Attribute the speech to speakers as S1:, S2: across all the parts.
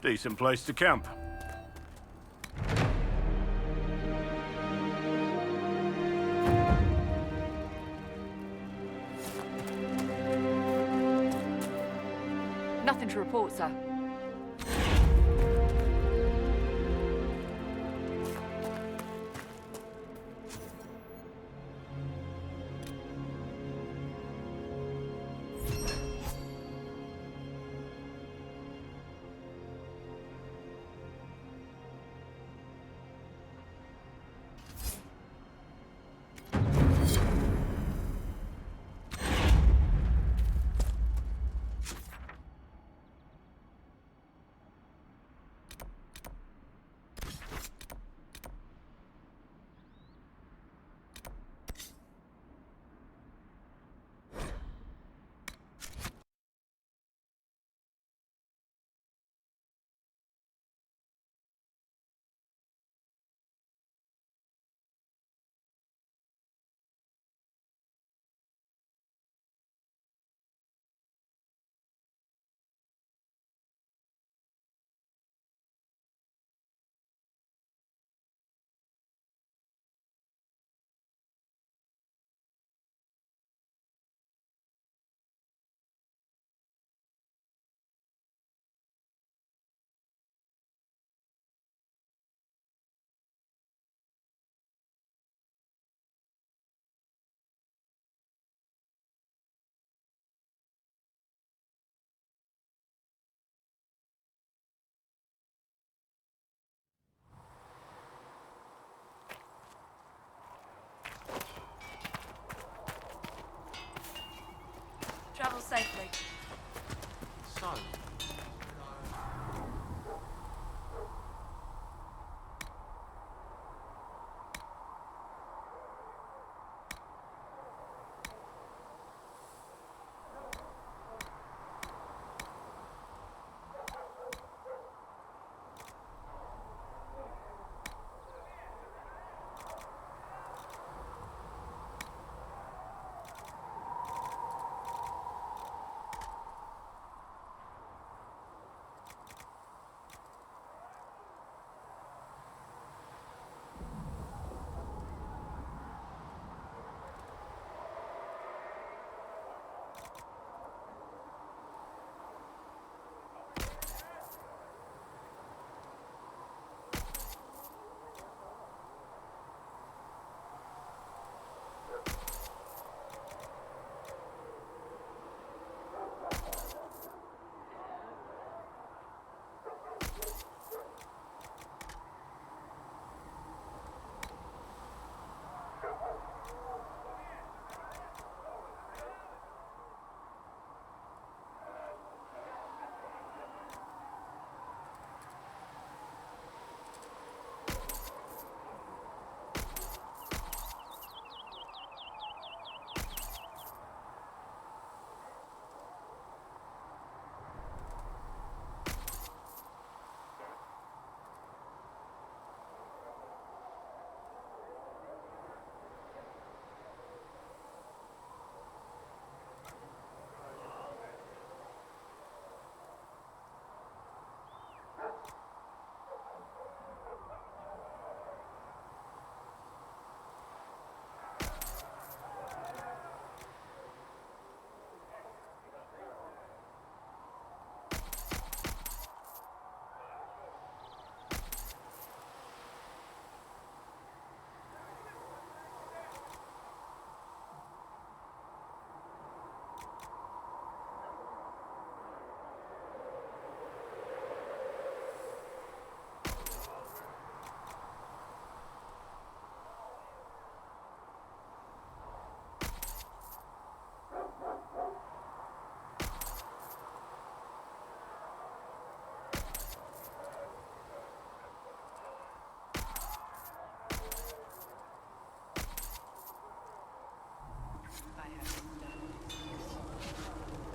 S1: Decent place to camp.
S2: Nothing to report, sir. Travel safely.
S3: So,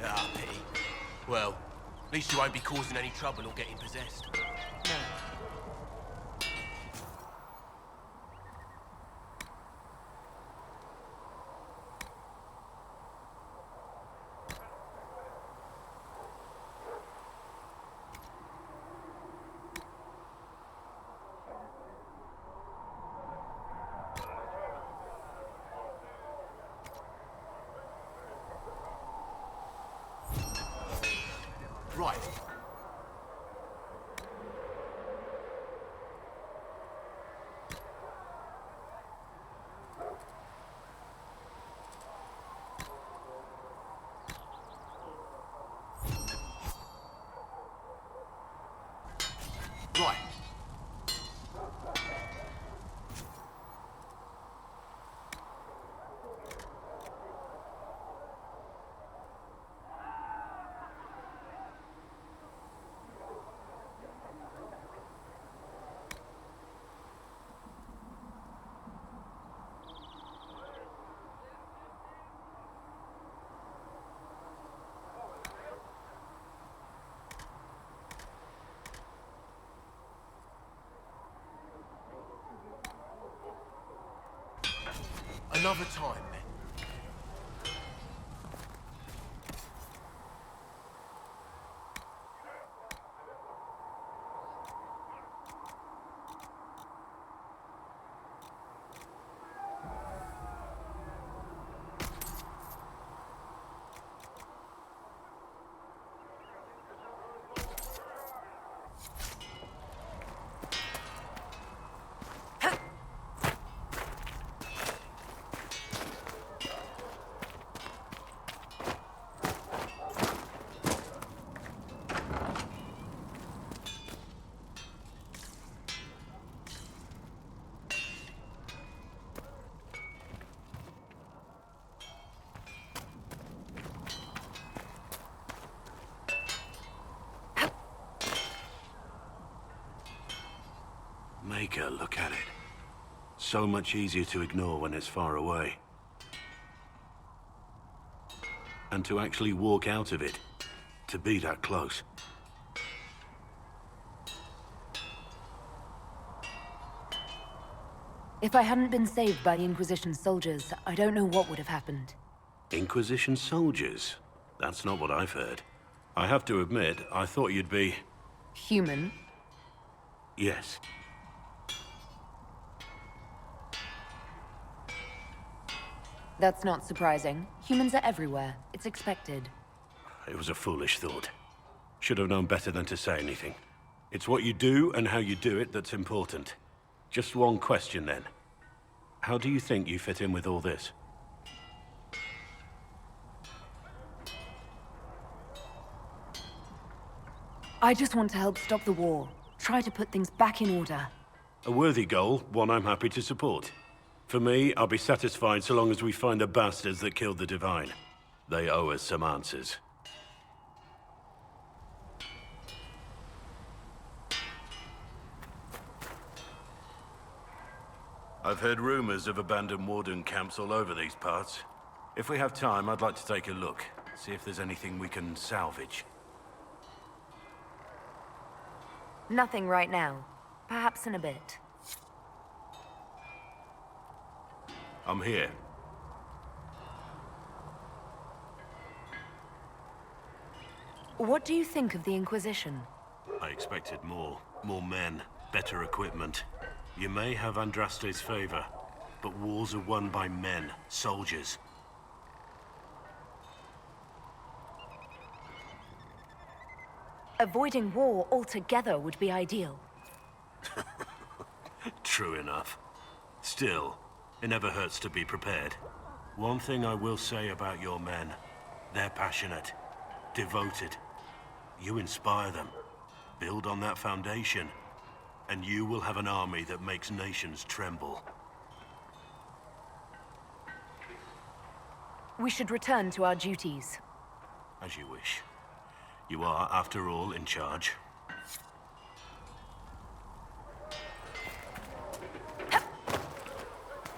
S3: ah, pity. Well, at least you won't be causing any trouble or getting possessed. Another time, then.
S1: Maker, look at it. So much easier to ignore when it's far away. And to actually walk out of it, to be that close.
S4: If I hadn't been saved by the Inquisition soldiers, I don't know what would have happened.
S1: Inquisition soldiers? That's not what I've heard. I have to admit, I thought you'd be...
S4: Human?
S1: Yes.
S4: That's not surprising. Humans are everywhere. It's expected.
S1: It was a foolish thought. Should have known better than to say anything. It's what you do and how you do it that's important. Just one question then. How do you think you fit in with all this?
S4: I just want to help stop the war. Try to put things back in order.
S1: A worthy goal, one I'm happy to support. For me, I'll be satisfied so long as we find the bastards that killed the Divine. They owe us some answers. I've heard rumors of abandoned warden camps all over these parts. If we have time, I'd like to take a look, see if there's anything we can salvage.
S4: Nothing right now. Perhaps in a bit.
S1: I'm here.
S4: What do you think of the Inquisition?
S1: I expected more. More men, better equipment. You may have Andraste's favor, but wars are won by men, soldiers.
S4: Avoiding war altogether would be ideal.
S1: True enough. Still, it never hurts to be prepared. One thing I will say about your men, they're passionate, devoted. You inspire them. Build on that foundation, and you will have an army that makes nations tremble.
S4: We should return to our duties.
S1: As you wish. You are, after all, in charge.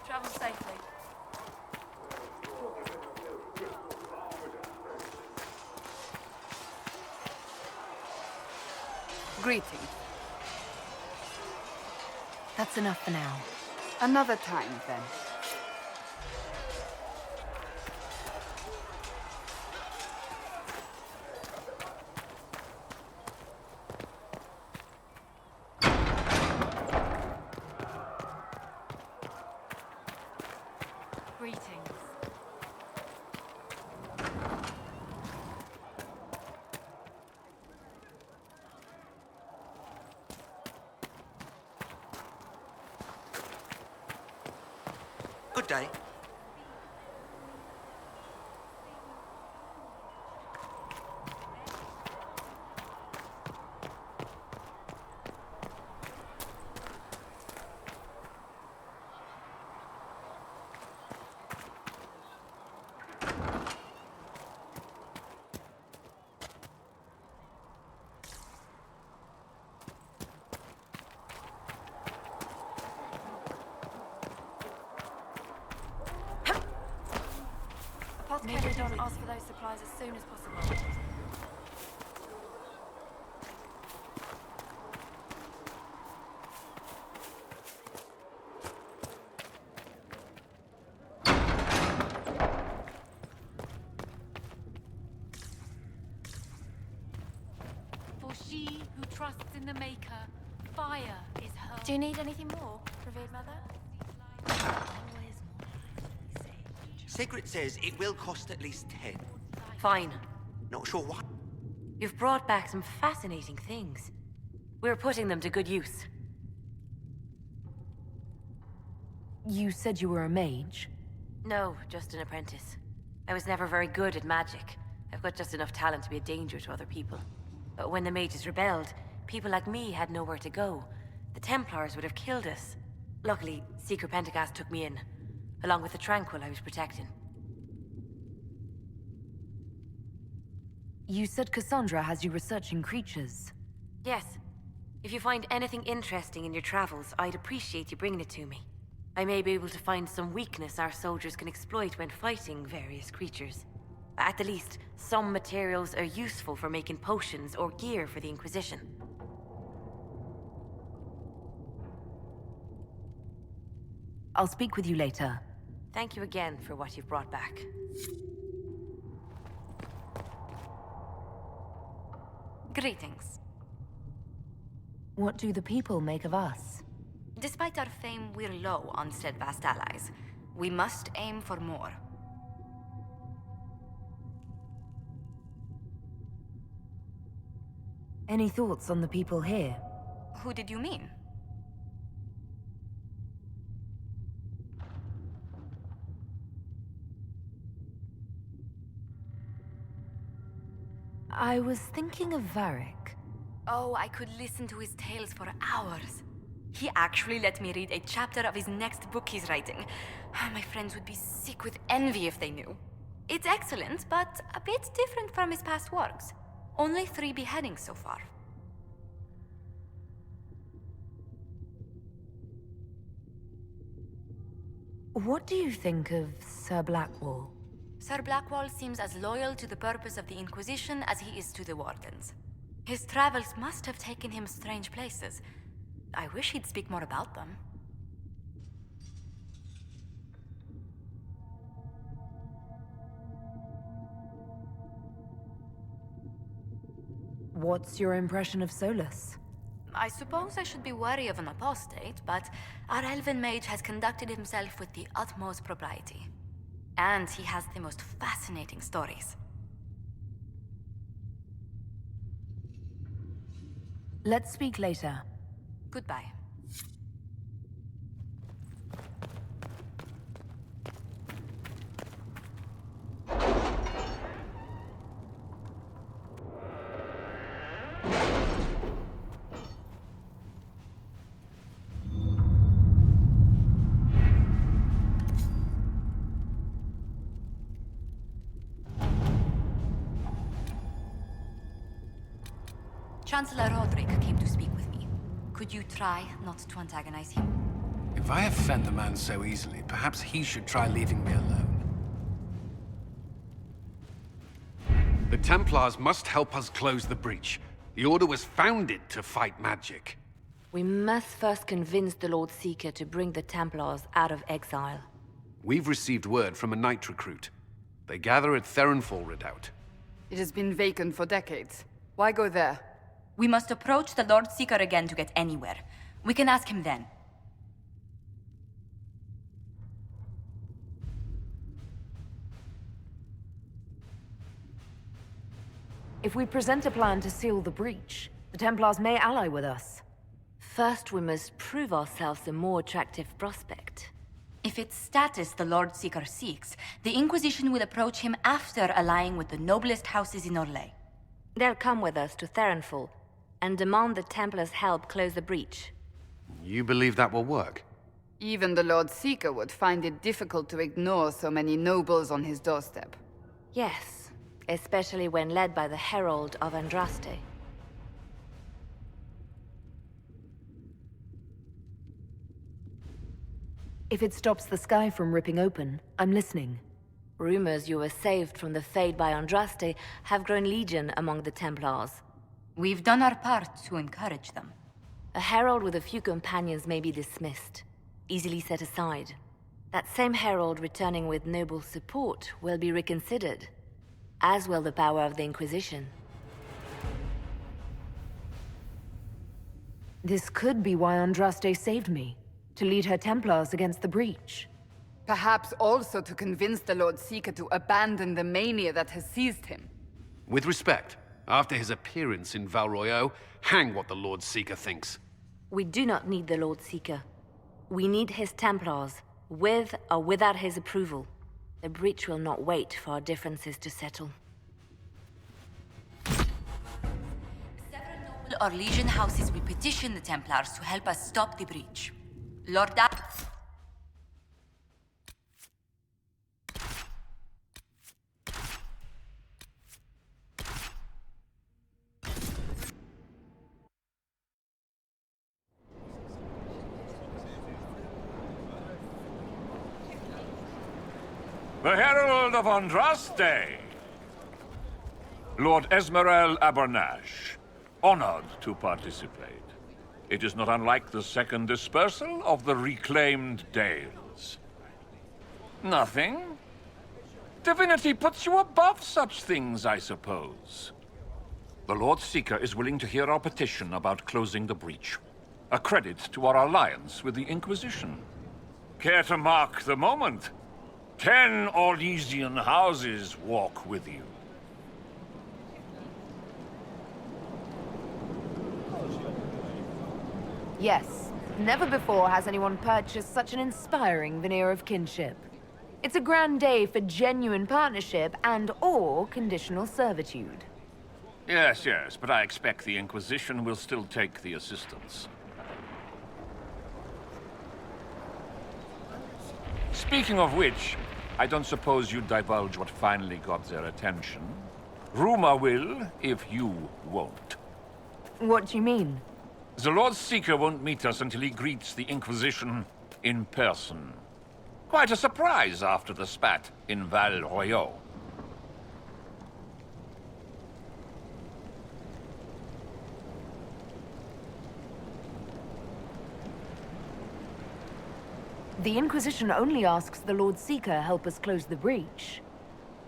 S2: Travel safely.
S5: Greetings.
S4: That's enough for now.
S5: Another time, then.
S2: Greetings.
S3: Good day.
S2: Apothecary Don ask for those supplies as soon as possible. trusts in the Maker. Fire is her.
S6: Do you need anything more, revered mother?
S7: Sigrid says it will cost at least 10.
S8: Fine.
S7: Not sure why.
S8: You've brought back some fascinating things. We're putting them to good use.
S4: You said you were a mage?
S8: No, just an apprentice. I was never very good at magic. I've got just enough talent to be a danger to other people. But when the mages rebelled, people like me had nowhere to go. The Templars would have killed us. Luckily, Seeker Pentagast took me in, along with the Tranquil I was protecting.
S4: You said Cassandra has you researching creatures.
S8: Yes. If you find anything interesting in your travels, I'd appreciate you bringing it to me. I may be able to find some weakness our soldiers can exploit when fighting various creatures. At the least, some materials are useful for making potions or gear for the Inquisition.
S4: I'll speak with you later.
S8: Thank you again for what you've brought back.
S6: Greetings.
S4: What do the people make of us?
S6: Despite our fame, we're low on steadfast allies. We must aim for more.
S4: Any thoughts on the people here?
S6: Who did you mean?
S4: I was thinking of Varric.
S6: Oh, I could listen to his tales for hours. He actually let me read a chapter of his next book he's writing. My friends would be sick with envy if they knew. It's excellent, but a bit different from his past works. Only 3 beheadings so far.
S4: What do you think of Sir Blackwall?
S6: Sir Blackwall seems as loyal to the purpose of the Inquisition as he is to the Wardens. His travels must have taken him strange places. I wish he'd speak more about them.
S4: What's your impression of Solus?
S6: I suppose I should be wary of an apostate, but our elven mage has conducted himself with the utmost propriety. And he has the most fascinating stories.
S4: Let's speak later.
S6: Goodbye. Chancellor Roderick came to speak with me. Could you try not to antagonize him?
S9: If I offend the man so easily, perhaps he should try leaving me alone. The Templars must help us close the breach. The Order was founded to fight magic.
S8: We must first convince the Lord Seeker to bring the Templars out of exile.
S9: We've received word from a knight recruit. They gather at Theronfall Redoubt.
S5: It has been vacant for decades. Why go there?
S6: We must approach the Lord Seeker again to get anywhere. We can ask him then.
S4: If we present a plan to seal the breach, the Templars may ally with us.
S8: First, we must prove ourselves a more attractive prospect.
S6: If it's status the Lord Seeker seeks, the Inquisition will approach him after allying with the noblest houses in Orlais.
S8: They'll come with us to Theronfall and demand the Templars' help close the breach.
S9: You believe that will work?
S5: Even the Lord Seeker would find it difficult to ignore so many nobles on his doorstep.
S8: Yes, especially when led by the Herald of Andraste.
S4: If it stops the sky from ripping open, I'm listening.
S8: Rumors you were saved from the fate by Andraste have grown legion among the Templars.
S6: We've done our part to encourage them.
S8: A herald with a few companions may be dismissed, easily set aside. That same herald returning with noble support will be reconsidered, as will the power of the Inquisition.
S4: This could be why Andraste saved me. To lead her Templars against the breach.
S5: Perhaps also to convince the Lord Seeker to abandon the mania that has seized him.
S9: With respect, after his appearance in Val Royeaux, hang what the Lord Seeker thinks.
S8: We do not need the Lord Seeker. We need his Templars, with or without his approval. The breach will not wait for our differences to settle.
S6: Several noble or legion houses will petition the Templars to help us stop the breach. Lord Da-
S10: The Herald of Andraste! Lord Esmerel Abernash, honored to participate. It is not unlike the second dispersal of the reclaimed Dales. Nothing? Divinity puts you above such things, I suppose. The Lord Seeker is willing to hear our petition about closing the breach. A credit to our alliance with the Inquisition. Care to mark the moment? 10 Orlesian houses walk with you.
S4: Yes. Never before has anyone purchased such an inspiring veneer of kinship. It's a grand day for genuine partnership and/or conditional servitude.
S10: Yes, yes, but I expect the Inquisition will still take the assistance. Speaking of which, I don't suppose you'd divulge what finally got their attention. Rumor will, if you won't.
S4: What do you mean?
S10: The Lord Seeker won't meet us until he greets the Inquisition in person. Quite a surprise after the spat in Val Royeaux.
S4: The Inquisition only asks the Lord Seeker help us close the breach.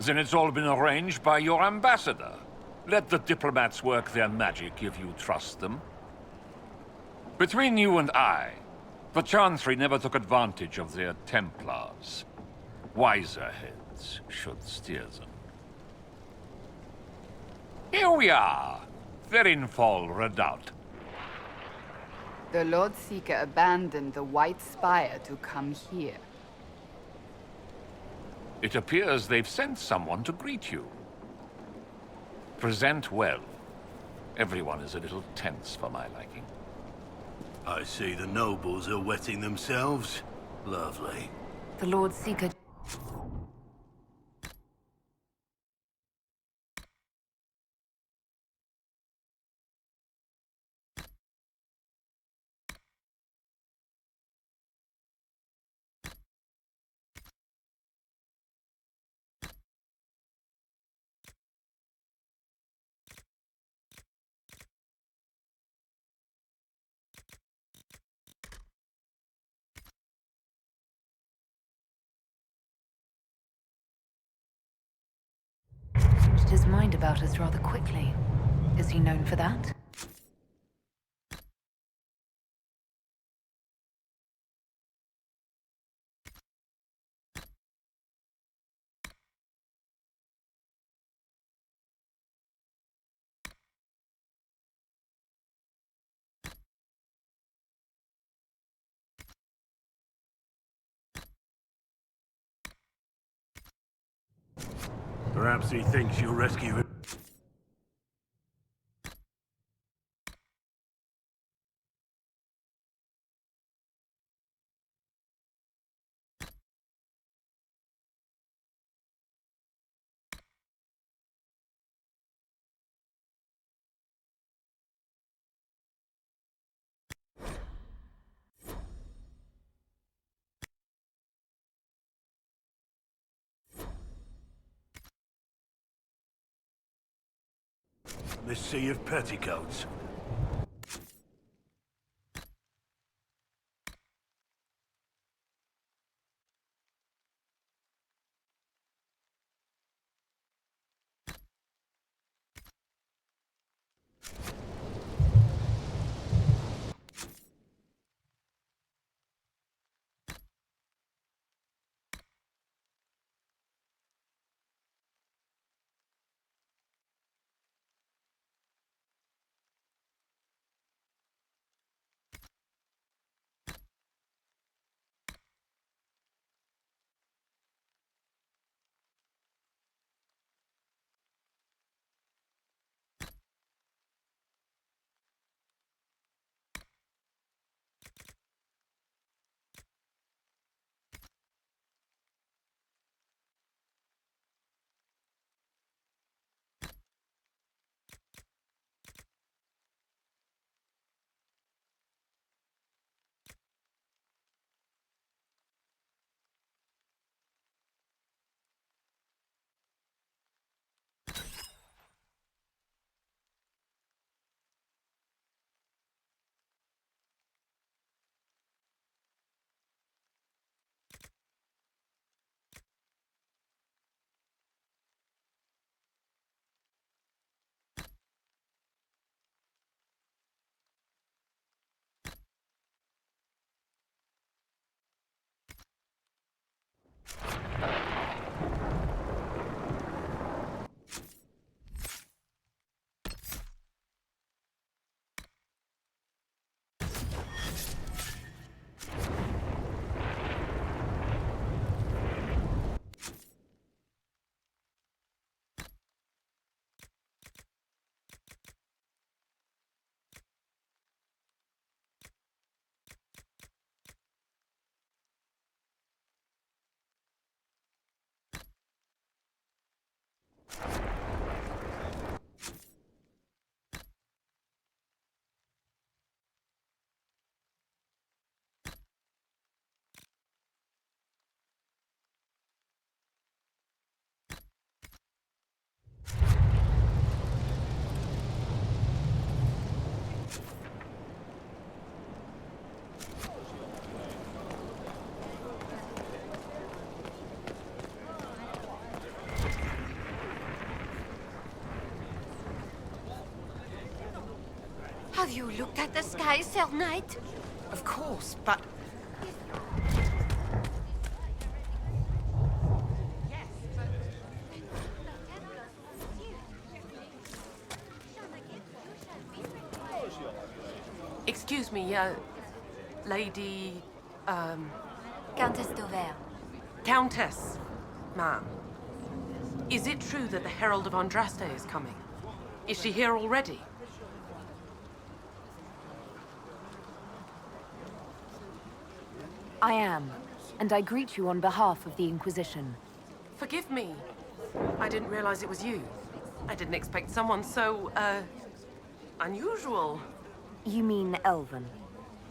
S10: Then it's all been arranged by your ambassador. Let the diplomats work their magic if you trust them. Between you and I, the Chantry never took advantage of their Templars. Wiser heads should steer them. Here we are, Therinfol Redoubt.
S5: The Lord Seeker abandoned the White Spire to come here.
S10: It appears they've sent someone to greet you. Present well. Everyone is a little tense for my liking.
S1: I see the nobles are wetting themselves. Lovely.
S4: The Lord Seeker... changed his mind about us rather quickly. Is he known for that?
S1: Perhaps he thinks you'll rescue him. This sea of petticoats.
S11: Have you looked at the sky, Sir Knight?
S3: Of course, but...
S12: Excuse me, Lady...
S6: Countess Dover.
S12: Countess, ma'am. Is it true that the Herald of Andraste is coming? Is she here already?
S4: I am, and I greet you on behalf of the Inquisition.
S12: Forgive me. I didn't realize it was you. I didn't expect someone so, unusual.
S4: You mean Elven?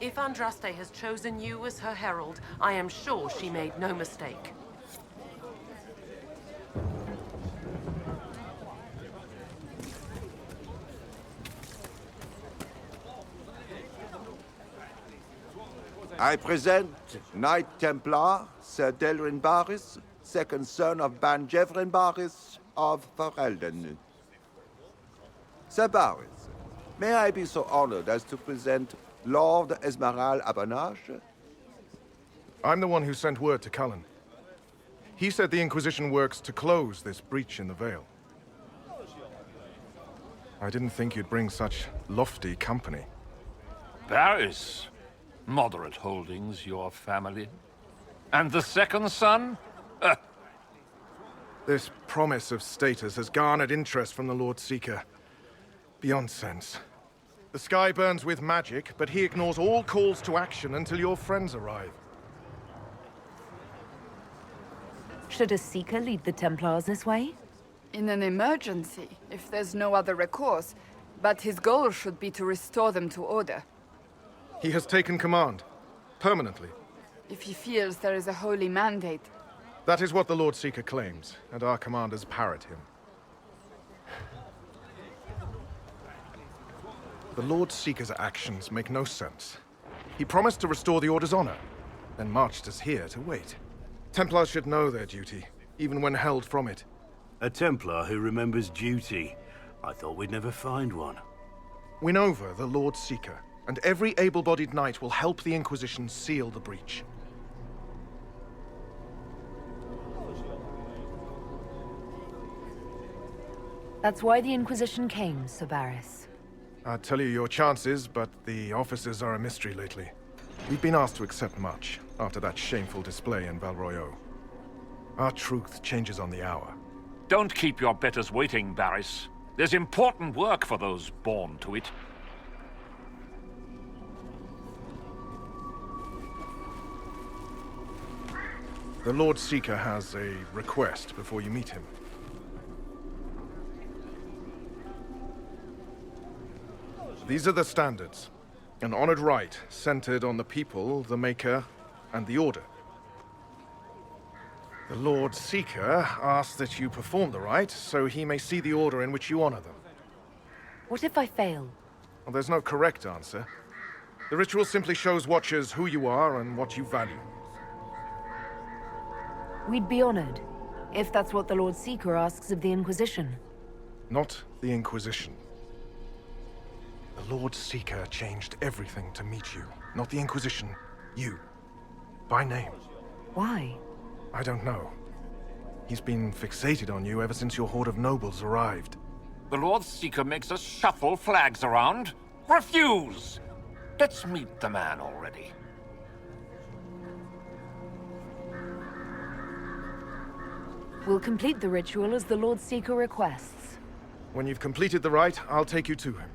S12: If Andraste has chosen you as her herald, I am sure she made no mistake.
S13: I present Knight Templar Sir Delrin Barris, second son of Ban Jevrin Barris of Ferelden. Sir Barris, may I be so honored as to present Lord Esmeralda Abanage?
S14: I'm the one who sent word to Cullen. He said the Inquisition works to close this breach in the Vale. I didn't think you'd bring such lofty company.
S10: Barris. Moderate holdings, your family. And the second son?
S14: This promise of status has garnered interest from the Lord Seeker. Beyond sense. The sky burns with magic, but he ignores all calls to action until your friends arrive.
S4: Should a Seeker lead the Templars this way?
S5: In an emergency, if there's no other recourse. But his goal should be to restore them to order.
S14: He has taken command. Permanently.
S5: If he feels there is a holy mandate.
S14: That is what the Lord Seeker claims, and our commanders parrot him. The Lord Seeker's actions make no sense. He promised to restore the Order's honor, then marched us here to wait. Templars should know their duty, even when held from it.
S1: A Templar who remembers duty. I thought we'd never find one.
S14: Win over the Lord Seeker, and every able-bodied knight will help the Inquisition seal the breach.
S4: That's why the Inquisition came, Sir Barris.
S14: I'd tell you your chances, but the officers are a mystery lately. We've been asked to accept much, after that shameful display in Valroyo. Our truth changes on the hour.
S10: Don't keep your betters waiting, Barris. There's important work for those born to it.
S14: The Lord Seeker has a request before you meet him. These are the standards. An honored right, centered on the people, the Maker, and the Order. The Lord Seeker asks that you perform the rite, so he may see the order in which you honor them.
S4: What if I fail?
S14: Well, there's no correct answer. The ritual simply shows Watchers who you are and what you value.
S4: We'd be honored, if that's what the Lord Seeker asks of the Inquisition.
S14: Not the Inquisition. The Lord Seeker changed everything to meet you. Not the Inquisition. You. By name.
S4: Why?
S14: I don't know. He's been fixated on you ever since your horde of nobles arrived.
S10: The Lord Seeker makes us shuffle flags around. Refuse! Let's meet the man already.
S4: We'll complete the ritual as the Lord Seeker requests.
S14: When you've completed the rite, I'll take you to him.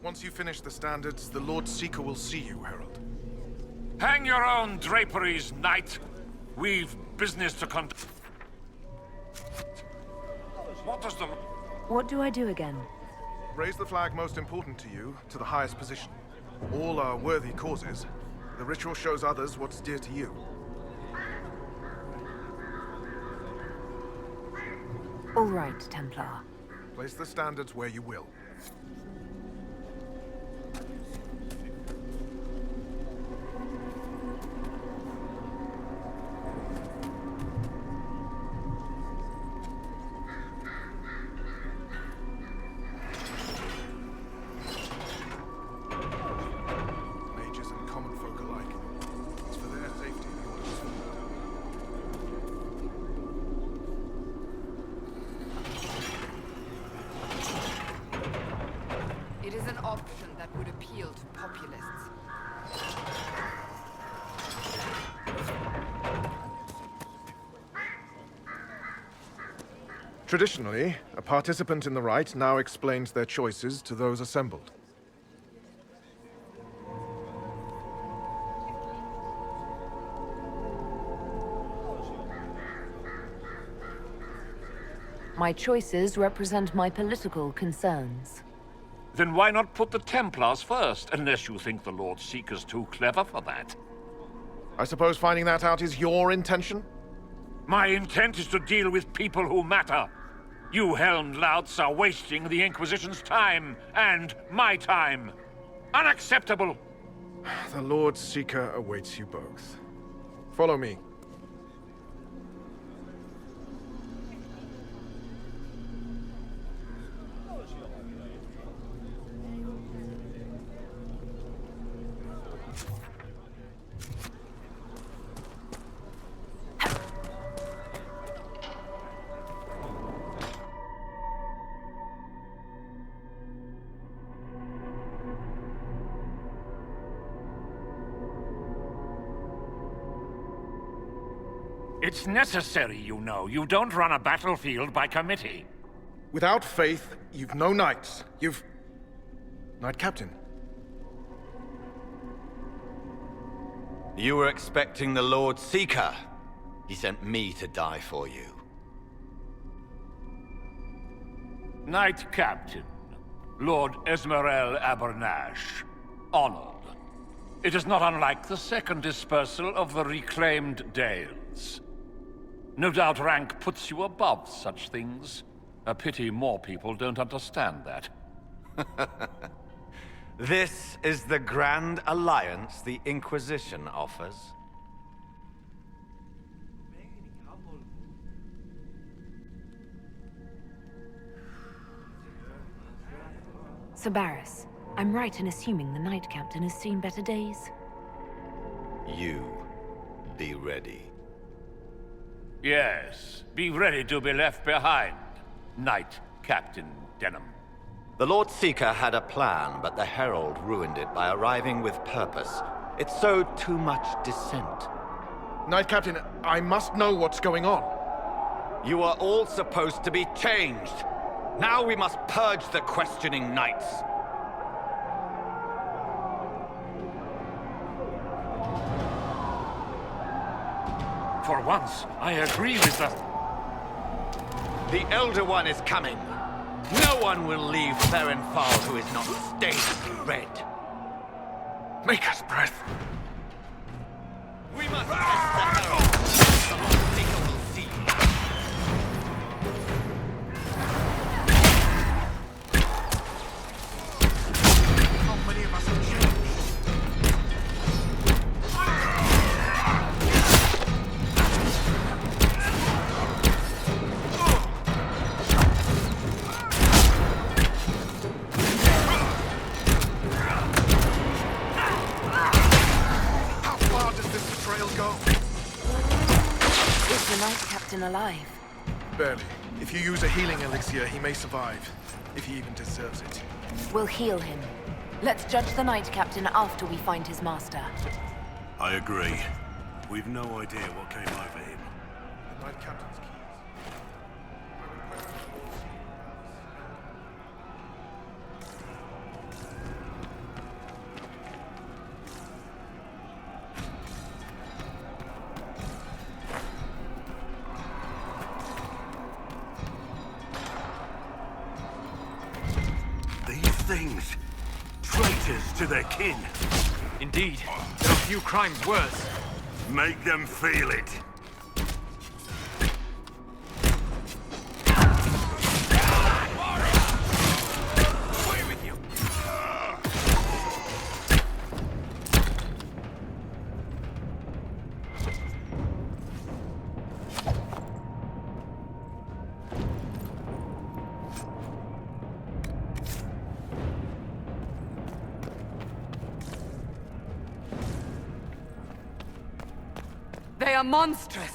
S14: Once you finish the standards, the Lord Seeker will see you, Herald.
S10: Hang your own draperies, knight. We've business to conduct. What does the...
S4: What do I do again?
S14: Raise the flag most important to you, to the highest position. All are worthy causes. The ritual shows others what's dear to you.
S4: All right, Templar.
S14: Place the standards where you will.
S5: option that would appeal to populists.
S14: Traditionally, a participant in the rite now explains their choices to those assembled.
S4: My choices represent my political concerns.
S10: Then why not put the Templars first, unless you think the Lord Seeker's too clever for that?
S14: I suppose finding that out is your intention?
S10: My intent is to deal with people who matter. You helmed louts are wasting the Inquisition's time, and my time. Unacceptable!
S14: The Lord Seeker awaits you both. Follow me.
S10: It's necessary, you know. You don't run a battlefield by committee.
S14: Without faith, you've no knights. You've... Knight Captain.
S15: You were expecting the Lord Seeker. He sent me to die for you.
S10: Knight Captain, Lord Esmerel Abernash. Honored. It is not unlike the second dispersal of the reclaimed Dales. No doubt rank puts you above such things. A pity more people don't understand that.
S15: This is the grand alliance the Inquisition offers.
S4: Sir Barris, I'm right in assuming the Knight Captain has seen better days?
S15: You be ready.
S10: Yes, be ready to be left behind, Knight Captain Denham.
S15: The Lord Seeker had a plan, but the Herald ruined it by arriving with purpose. It sowed too much dissent.
S14: Knight Captain, I must know what's going on.
S15: You are all supposed to be changed. Now we must purge the questioning knights.
S10: For once, I agree with the...
S15: The Elder One is coming. No one will leave Therenfall who is not stained red.
S14: Make us breath.
S15: We must test the Herald. The Lord Seeker will see.
S14: How many of us have changed?
S4: Alive?
S14: Barely. If you use a healing elixir, he may survive. If he even deserves it.
S4: We'll heal him. Let's judge the Knight Captain after we find his master.
S1: I agree. We've no idea what came over him.
S14: The Knight Captain's keys.
S1: Things. Traitors to their kin.
S16: Indeed. There are few crimes worse.
S1: Make them feel it.
S16: Away with you!
S5: They are monstrous!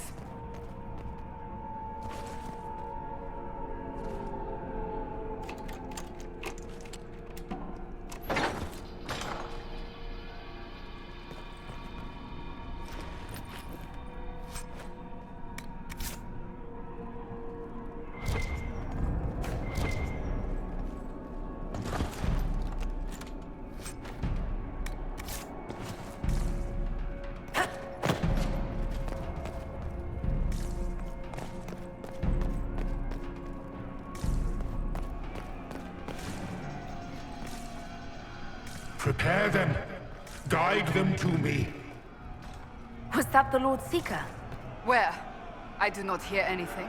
S17: Prepare them. Guide them to me.
S4: Was that the Lord Seeker?
S5: Where? I do not hear anything.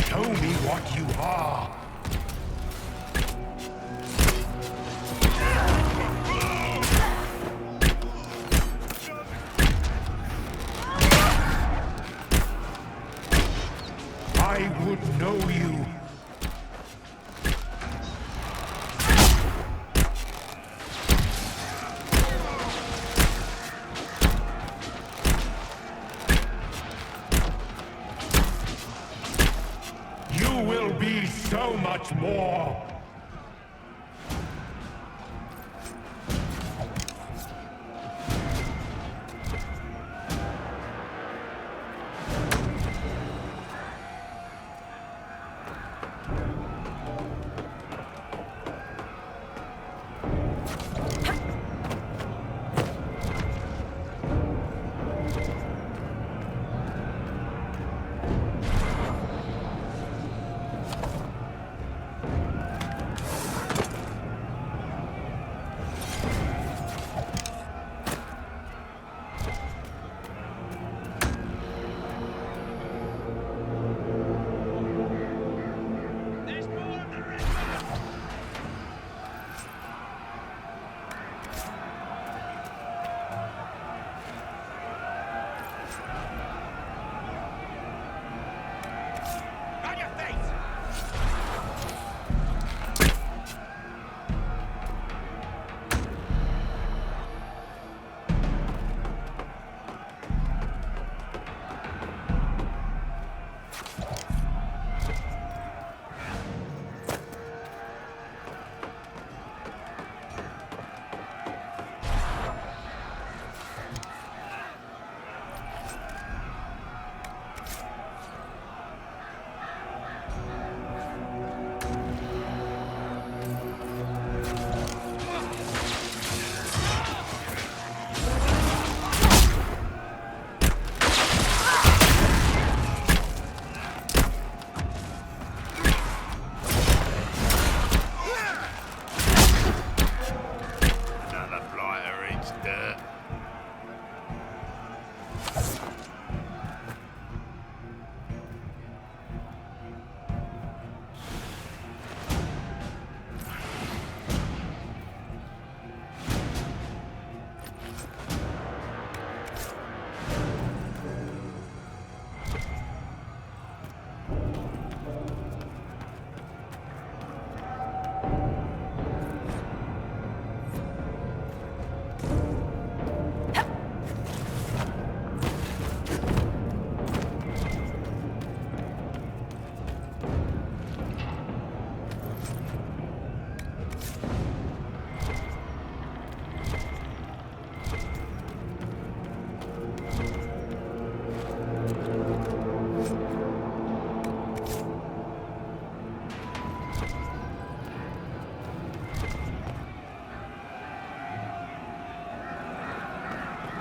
S17: Show me what you are. I would know you. You will be so much more.